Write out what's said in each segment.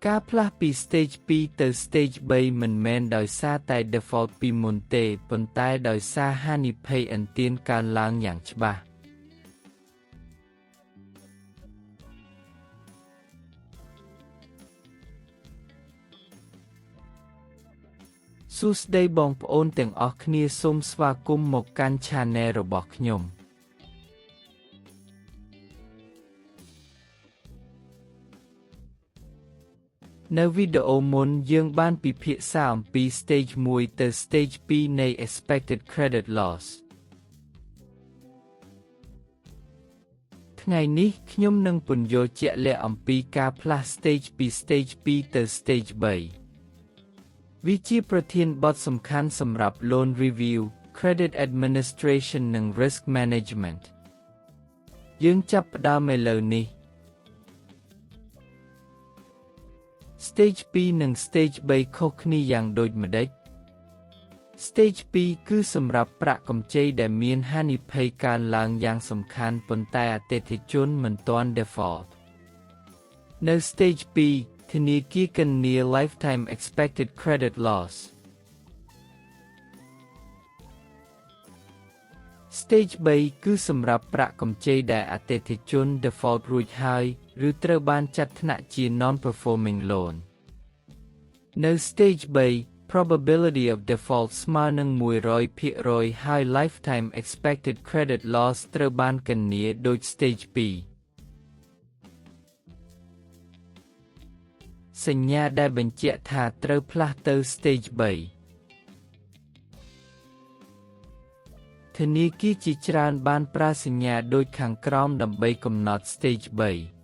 ការផ្លាស់ពី Stage 2 ទៅ Stage 3 មិនមែនដោយសារតែ default ពីមុនទេប៉ុន្តែដោយសារហានិភ័យឥន្ទានកើនឡើងយ៉ាងច្បាស់សួស្តីបងប្អូនទាំងអស់គ្នាសូមស្វាគមន៍មកកាន់ Channel របស់ខ្ញុំនៅវីដេអូមុនយើងបានពិភាក្សាអំពី Stage 1 ទៅ Stage 2 នៃ Expected Credit Loss ថ្ងៃនេះខ្ញុំនឹងពន្យល់ជាក់លាក់អំពីការផ្លាស់ Stage ពី Stage 2 ទៅ Stage 3 វាជាប្រធានបទសំខាន់សម្រាប់ Loan Review, Credit Administration និង Risk Management យើងចាប់ផ្ដើមឥឡូវនេះStage 2 និង Stage 3 ខុសគ្នាយ៉ាងដូចម្តេច Stage 2 គឺសម្រាប់ប្រាក់កម្ចីដែលមានហានិភ័យកើនឡើងយ៉ាងសំខាន់ប៉ុន្តែអតិថិជនមិនទាន់ default នៅ Stage 2 ធនាគារគណនា Lifetime Expected Credit Loss Stage 3 គឺសម្រាប់ប្រាក់កម្ចីដែលអតិថិជន default រួចហើយឬត្រូវបានចាត់ថ្នាក់ជា Non-Performing Loan នៅ Stage 3 Probability of Default ស្មើនឹង 100% ហើយ Lifetime Expected Credit Loss ត្រូវបានគណនាដូច Stage 2 សញ្ញាដែលបញ្ជាក់ថាត្រូវផ្លាស់ទៅ Stage 3ធនាគារជាច្រើនបានប្រើសញ្ញាដូចខាងក្រោមដើម្បីកំណត់ Stage 3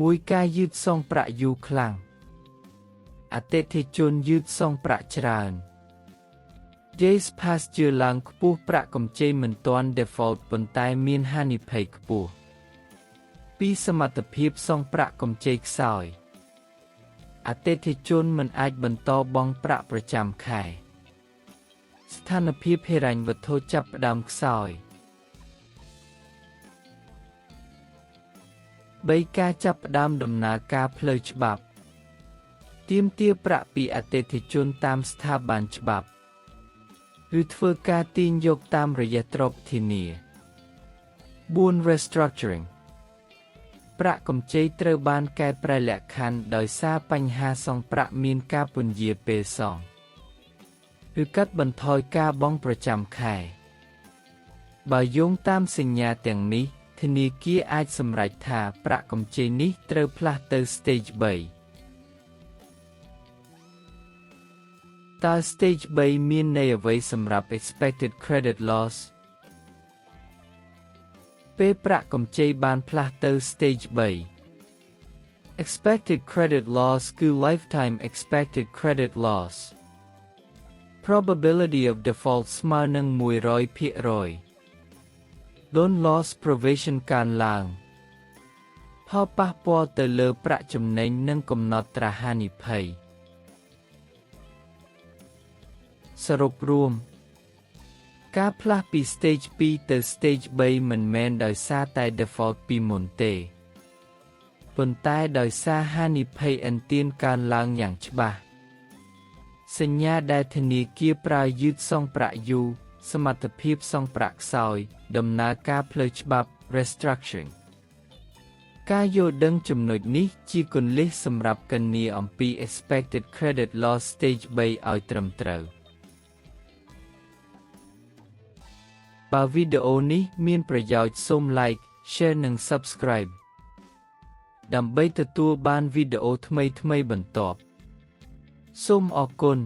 1. ការយឺតសងប្រាក់យូរខ្លាំងអតិថិជនយឺតសងប្រាក់ច្រើន Days past due ឡើងខ្ពស់ប្រាក់កម្ចីមិនទាន់ default ប៉ុន្តែមានហានិភ័យខ្ពស់ 2. សមត្ថភាពសងប្រាក់កម្ចីខ្សោយអតិថិជនមិនអាចបន្តបង់ប្រាក់ប្រចាំខែស្ថានភាពហិរញ្ញវត្ថុចាប់ផ្ដើមខ្សោយ 3. ការចាប់ផ្ដើមដំណើរការផ្លូវច្បាប់ទាមទារប្រាក់ពីអតិថិជនតាមស្ថាប័នច្បាប់ឬធ្វើការទាញយកតាមរយៈទ្រព្យធានា 4. Restructuring ប្រាក់កម្ចីត្រូវបានកែប្រែលក្ខខណ្ឌដោយសារបញ្ហាសងប្រាក់មានការពន្យារពេលសងឬកាត់បន្ថយការបង់ប្រចាំខែបើយោងតាមសញ្ញាទាំងនេះធនាគារអាចសម្រេចថាប្រាក់កម្ចីនេះត្រូវផ្លាស់ទៅ Stage 3 តើ Stage 3 មានន័យអ្វីសម្រាប់ Expected Credit Loss ពេលប្រាក់កម្ចីបានផ្លាស់ទៅ Stage 3 Expected Credit Loss គឺ Lifetime Expected Credit Loss Probability of Default ស្មើនឹង 100% Loan Loss Provision កើនឡើងផលប៉ះពាល់ទៅលើប្រាក់ចំណេញនិងកំណត់ត្រាហានិភ័យសរុបរួមការផ្លាស់ពី Stage 2 ទៅ Stage 3 មិនមែនដោយសារតែ default ពីមុនទេប៉ុន្តែដោយសារហានិភ័យឥន្ទានកើនឡើងយ៉ាងច្បាស់សញ្ញាដែលធនាគារប្រើយឺតសងប្រាក់យូរសមត្ថភាពសងប្រាក់ខ្សោយដំណើរការផ្លូវច្បាប់ Restructuring ការយល់ដឹងចំណុចនេះជាគន្លឹះសម្រាប់គណនាអំពី Expected Credit Loss Stage 3 ឲ្យត្រឹមត្រូវបើវីដេអូនេះមានប្រយោជន៍សូម Like, Share និង Subscribe ដើម្បីទទួលបានវីដេអូថ្មីៗបន្ទាប់សូមអរគុណ